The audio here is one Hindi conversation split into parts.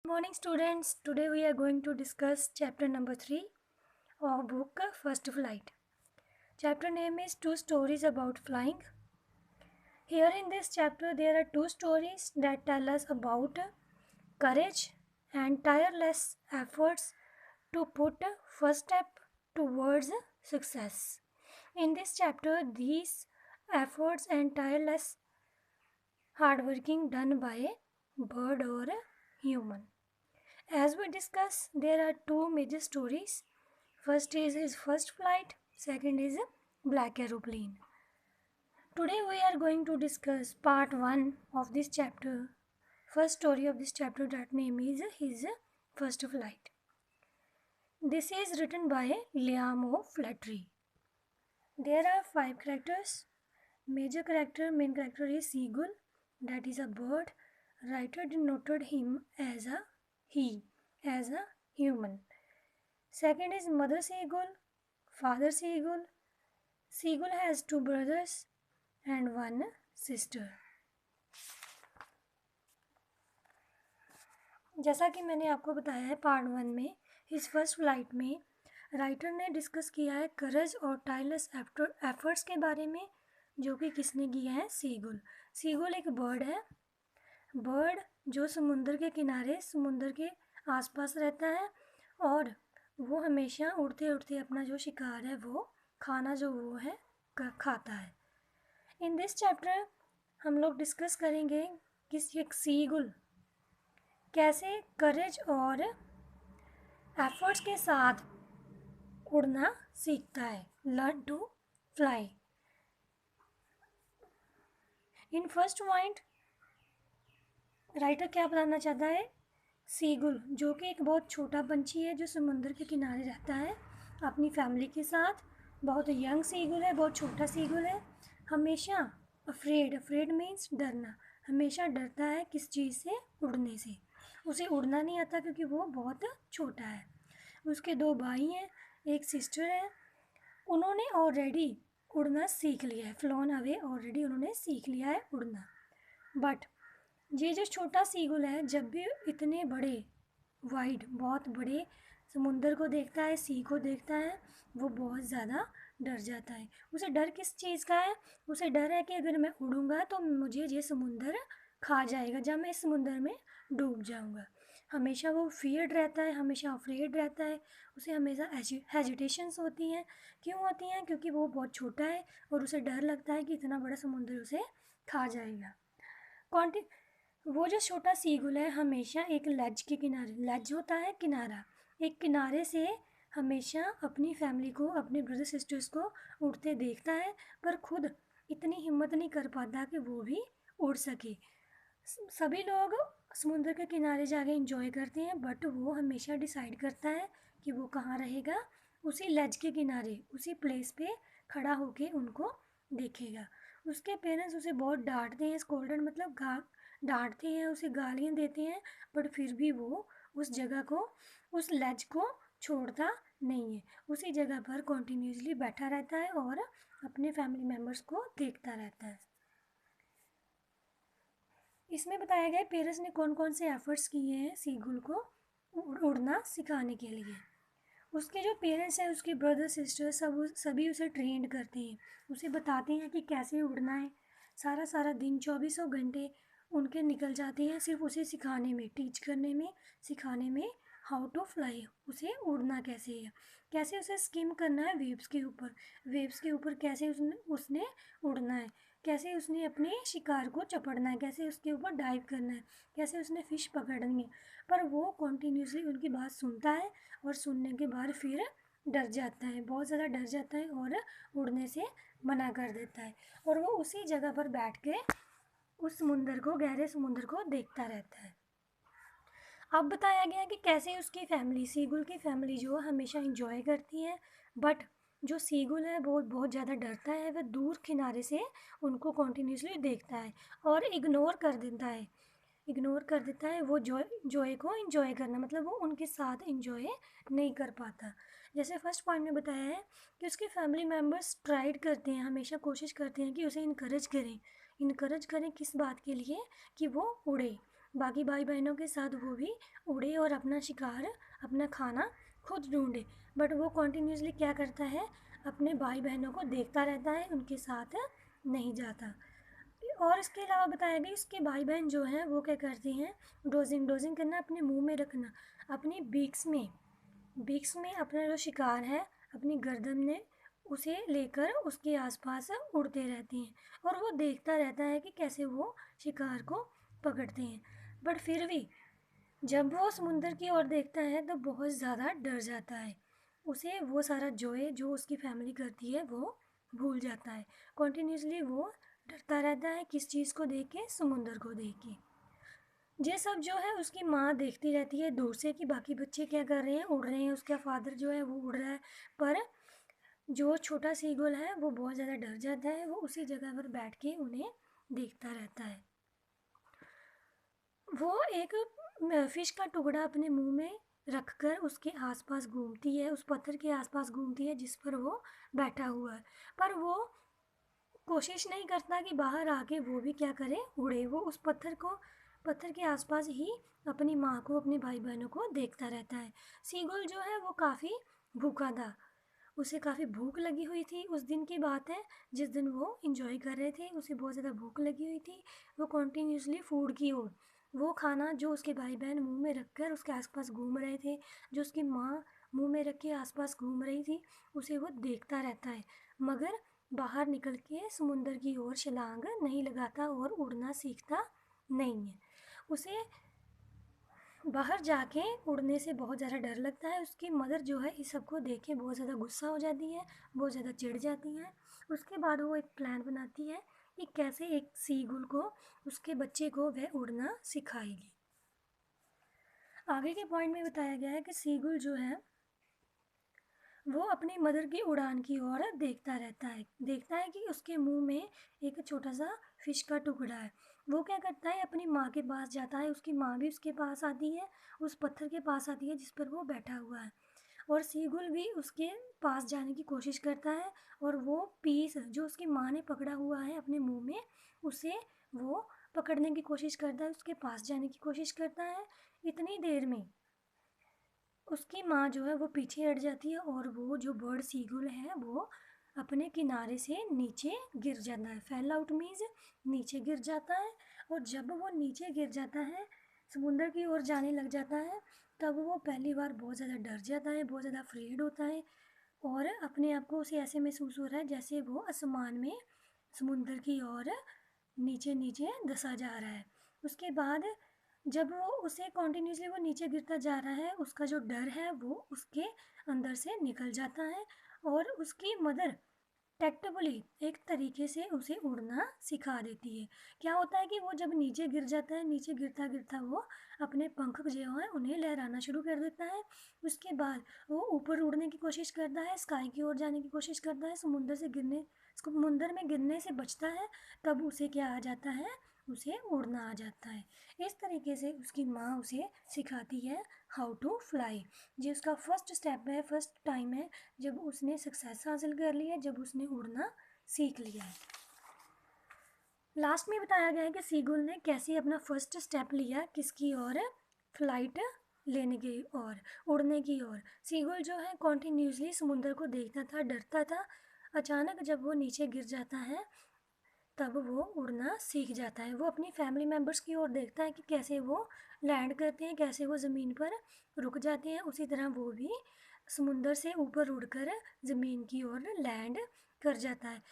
Morning students, today we are going to discuss chapter number 3 of book First Flight. Chapter name is Two Stories About Flying. Here in this chapter there are two stories that tell us about courage and tireless efforts to put first step towards success. In this chapter these efforts and tireless hard working done by a bird or a human. As we discuss, there are two major stories. First is his first flight, second is a black aeroplane. Today we are going to discuss part 1 of this chapter. First story of this chapter, that name is his first flight. This is written by Liam O'Flaherty. There are 5 characters. Main character is Seagull, that is a bird. Writer denoted him as a human. Second is Mother Seagull, Father Seagull. Seagull has 2 brothers and 1 sister. जैसा कि मैंने आपको बताया है पार्ट 1 में, हिज फर्स्ट फ्लाइट में राइटर ने डिस्कस किया है करज और टायरलेस एफर्ट्स के बारे में, जो कि किसने किया है? सीगुल. सीगुल एक बर्ड है, बर्ड जो समुंदर के किनारे, समुंदर के आसपास रहता है और वो हमेशा उड़ते उड़ते अपना जो शिकार है वो खाना जो वो है खाता है. इन दिस चैप्टर हम लोग डिस्कस करेंगे कि एक सीगुल कैसे करेज और एफर्ट्स के साथ उड़ना सीखता है. Learn to fly. In first point writer क्या बताना चाहता है? सीगुल जो कि एक बहुत छोटा पंछी है जो समुद्र के किनारे रहता है अपनी फैमिली के साथ. बहुत यंग सीगुल है, बहुत छोटा सीगुल है. हमेशा अफ्रेड मीन्स डरना. हमेशा डरता है किस चीज़ से? उड़ने से. उसे उड़ना नहीं आता क्योंकि वो बहुत छोटा है. उसके 2 भाई हैं, एक सिस्टर है. उन्होंने ऑलरेडी उड़ना सीख लिया है. फ्लोन अवे ऑलरेडी उन्होंने सीख लिया है उड़ना. बट ये जो छोटा सीगुल है जब भी इतने बड़े वाइड बहुत बड़े समुंदर को देखता है, सी को देखता है, वो बहुत ज़्यादा डर जाता है. उसे डर किस चीज़ का है? उसे डर है कि अगर मैं उड़ूँगा तो मुझे ये समुंदर खा जाएगा, जब मैं इस समुंदर में डूब जाऊँगा. हमेशा वो फियर्ड रहता है, हमेशा अफ्रेड रहता है. उसे हमेशा हेजिटेशंस होती हैं. क्यों होती हैं? क्योंकि वो बहुत छोटा है और उसे डर लगता है कि इतना बड़ा समुंदर उसे खा जाएगा. वो जो छोटा सीगुल है हमेशा एक लेज के किनारे, लेज होता है किनारा, एक किनारे से हमेशा अपनी फैमिली को, अपने ब्रदर सिस्टर्स को उड़ते देखता है, पर खुद इतनी हिम्मत नहीं कर पाता कि वो भी उड़ सके. सभी लोग समुद्र के किनारे जाके एंजॉय करते हैं, बट वो हमेशा डिसाइड करता है कि वो कहाँ रहेगा? उसी लेज के किनारे, उसी प्लेस पे खड़ा होके उनको देखेगा. उसके पेरेंट्स उसे बहुत डांटते हैं, स्कोल्डन मतलब डांटते हैं, उसे गालियाँ देते हैं, बट फिर भी वो उस जगह को, उस लेज को छोड़ता नहीं है. उसी जगह पर कॉन्टीन्यूसली बैठा रहता है और अपने फैमिली मेम्बर्स को देखता रहता है. इसमें बताया गया पेरेंट्स ने कौन कौन से एफर्ट्स किए हैं सीगुल को उड़ना सिखाने के लिए. उसके जो पेरेंट्स हैं, उसके ब्रदर सिस्टर सभी उसे ट्रेंड करते हैं, उसे बताते हैं कि कैसे उड़ना है. सारा दिन 24 घंटे उनके निकल जाते हैं सिर्फ उसे सिखाने में, टीच करने में, सिखाने में हाउ टू फ्लाई. उसे उड़ना कैसे है, कैसे उसे स्किम करना है वेव्स के ऊपर कैसे उसने उड़ना है, कैसे उसने अपने शिकार को चपड़ना है, कैसे उसके ऊपर डाइव करना है, कैसे उसने फ़िश पकड़नी है. पर वो कॉन्टीन्यूसली उनकी बात सुनता है और सुनने के बाद फिर डर जाता है, बहुत ज़्यादा डर जाता है और उड़ने से मना कर देता है. और वो उसी जगह पर बैठ के उस समुंदर को, गहरे समुंदर को देखता रहता है. अब बताया गया कि कैसे उसकी फैमिली, सीगुल की फैमिली जो हमेशा इंजॉय करती है, बट जो सीगुल है वो बहुत ज़्यादा डरता है. वह दूर किनारे से उनको कॉन्टीन्यूसली देखता है और इग्नोर कर देता है. वो जॉय को इंजॉय करना, मतलब वो उनके साथ इंजॉय नहीं कर पाता. जैसे फर्स्ट पॉइंट में बताया है कि उसके फैमिली मेम्बर्स ट्राइड करते हैं, हमेशा कोशिश करते हैं कि उसे इनकरेज करें किस बात के लिए? कि वो उड़े. बाकी भाई बहनों के साथ वो भी उड़े और अपना शिकार, अपना खाना खुद ढूंढे। बट वो कॉन्टीन्यूसली क्या करता है, अपने भाई बहनों को देखता रहता है, उनके साथ नहीं जाता। और इसके अलावा बताया गया इसके भाई बहन जो हैं वो क्या करते हैं, डोजिंग करना, अपने मुंह में रखना, अपनी बीक्स में अपना जो शिकार है अपनी गर्दन में उसे लेकर उसके आसपास उड़ते रहते हैं और वो देखता रहता है कि कैसे वो शिकार को पकड़ते हैं। बट फिर भी जब वो समुंदर की ओर देखता है तो बहुत ज़्यादा डर जाता है, उसे वो सारा जॉय जो उसकी फैमिली करती है वो भूल जाता है। कॉन्टीन्यूसली वो डरता रहता है, किस चीज़ को देख के, समुंदर को देख के। ये सब जो है उसकी माँ देखती रहती है दूर से कि बाकी बच्चे क्या कर रहे हैं, उड़ रहे हैं, उसका फादर जो है वो उड़ रहा है। पर जो छोटा सीगुल है वो बहुत ज़्यादा डर जाता है, वो उसी जगह पर बैठ के उन्हें देखता रहता है। वो एक फिश का टुकड़ा अपने मुंह में रखकर उसके आसपास घूमती है, उस पत्थर के आसपास घूमती है जिस पर वो बैठा हुआ है। पर वो कोशिश नहीं करता कि बाहर आके वो भी क्या करे, उड़े। वो उस पत्थर के आसपास ही अपनी माँ को, अपने भाई बहनों को देखता रहता है। सीगुल जो है वो काफ़ी भूखा था, उसे काफ़ी भूख लगी हुई थी। उस दिन की बात है जिस दिन वो इंजॉय कर रहे थे, उसे बहुत ज़्यादा भूख लगी हुई थी। वो कॉन्टीन्यूसली फूड की ओर, वो खाना जो उसके भाई बहन मुंह में रखकर उसके आसपास घूम रहे थे, जो उसकी माँ मुंह में रख के आसपास घूम रही थी, उसे वो देखता रहता है। मगर बाहर निकल के समुंदर की ओर छलांग नहीं लगाता और उड़ना सीखता नहीं है। उसे बाहर जाके उड़ने से बहुत ज़्यादा डर लगता है। उसकी मदर जो है इस सब को देख के बहुत ज़्यादा गुस्सा हो जाती है, बहुत ज़्यादा चिढ़ जाती है। उसके बाद वो एक प्लान बनाती है कि कैसे एक सीगुल को, उसके बच्चे को वह उड़ना सिखाएगी। आगे के पॉइंट में बताया गया है कि सीगुल जो है वो अपनी मदर की उड़ान की ओर देखता है कि उसके मुंह में एक छोटा सा फिश का टुकड़ा है। वो क्या करता है, अपनी माँ के पास जाता है, उसकी माँ भी उसके पास आती है, उस पत्थर के पास आती है जिस पर वो बैठा हुआ है। और सीगुल भी उसके पास जाने की कोशिश करता है और वो पीस जो उसकी माँ ने पकड़ा हुआ है अपने मुंह में, उसे वो पकड़ने की कोशिश करता है, उसके पास जाने की कोशिश करता है। इतनी देर में उसकी माँ जो है वो पीछे हट जाती है और वो जो बर्ड सीगुल है वो अपने किनारे से नीचे गिर जाता है। फेल आउट मीन्स नीचे गिर जाता है। और जब वो नीचे गिर जाता है, समुंदर की ओर जाने लग जाता है, तब वो पहली बार बहुत ज़्यादा डर जाता है, बहुत ज़्यादा अफ्रेड होता है और अपने आप को उसे ऐसे महसूस हो रहा है जैसे वो आसमान में समुंदर की ओर नीचे नीचे धंसा जा रहा है। उसके बाद जब वो उसे कॉन्टीन्यूसली वो नीचे गिरता जा रहा है, उसका जो डर है वो उसके अंदर से निकल जाता है और उसकी मदर टैक्टफुली एक तरीके से उसे उड़ना सिखा देती है। क्या होता है कि वो जब नीचे गिर जाता है, नीचे गिरता गिरता वो अपने पंख जो हैं उन्हें लहराना शुरू कर देता है। उसके बाद वो ऊपर उड़ने की कोशिश करता है, स्काई की ओर जाने की कोशिश करता है, समुंदर में गिरने से बचता है। तब उसे क्या आ जाता है, उसे उड़ना आ जाता है। इस तरीके से उसकी माँ उसे सिखाती है हाउ टू फ्लाई। ये उसका फर्स्ट स्टेप है, फर्स्ट टाइम है जब उसने सक्सेस हासिल कर ली है, जब उसने उड़ना सीख लिया है। लास्ट में बताया गया है कि सीगुल ने कैसे अपना फर्स्ट स्टेप लिया, किसकी ओर, फ्लाइट लेने की ओर, उड़ने की ओर। सीगुल जो है कॉन्टीन्यूसली समुंदर को देखता था, डरता था। अचानक जब वो नीचे गिर जाता है तब वो उड़ना सीख जाता है। वो अपनी फैमिली मेम्बर्स की ओर देखता है कि कैसे वो लैंड करते हैं, कैसे वो ज़मीन पर रुक जाते हैं। उसी तरह वो भी समुंदर से ऊपर उड़कर ज़मीन की ओर लैंड कर जाता है।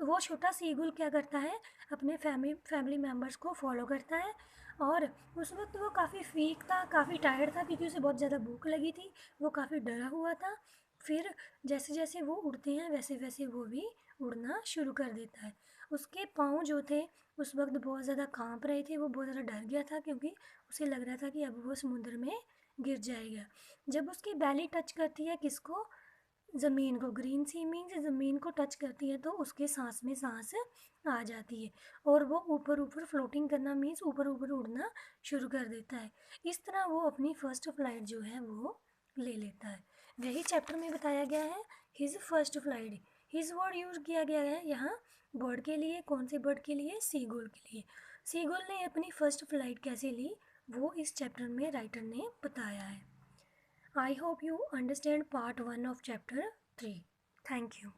वो छोटा सीगुल क्या करता है, अपने फैमिली मेम्बर्स को फॉलो करता है। और उस वक्त वो काफ़ी वीक था, काफ़ी टायर्ड था क्योंकि उसे बहुत ज़्यादा भूख लगी थी, वो काफ़ी डरा हुआ था। फिर जैसे जैसे वो उड़ते हैं वैसे वैसे वो भी उड़ना शुरू कर देता है। उसके पाँव जो थे उस वक्त बहुत ज़्यादा काँप रहे थे, वो बहुत ज़्यादा डर गया था क्योंकि उसे लग रहा था कि अब वो समुद्र में गिर जाएगा। जब उसकी बैली टच करती है किसको, ज़मीन को, ग्रीन सी मीन्स ज़मीन को टच करती है तो उसके सांस में सांस आ जाती है और वो ऊपर ऊपर फ्लोटिंग करना मीन्स ऊपर ऊपर उड़ना शुरू कर देता है। इस तरह वो अपनी फर्स्ट फ्लाइट जो है वो ले लेता है। वही चैप्टर में बताया गया है his first flight. His word use किया गया है यहाँ बर्ड के लिए। कौन से बर्ड के लिए, सीगुल के लिए। सीगुल ने अपनी फर्स्ट फ्लाइट कैसे ली वो इस चैप्टर में राइटर ने बताया है। I hope you understand part 1 of chapter 3. Thank you.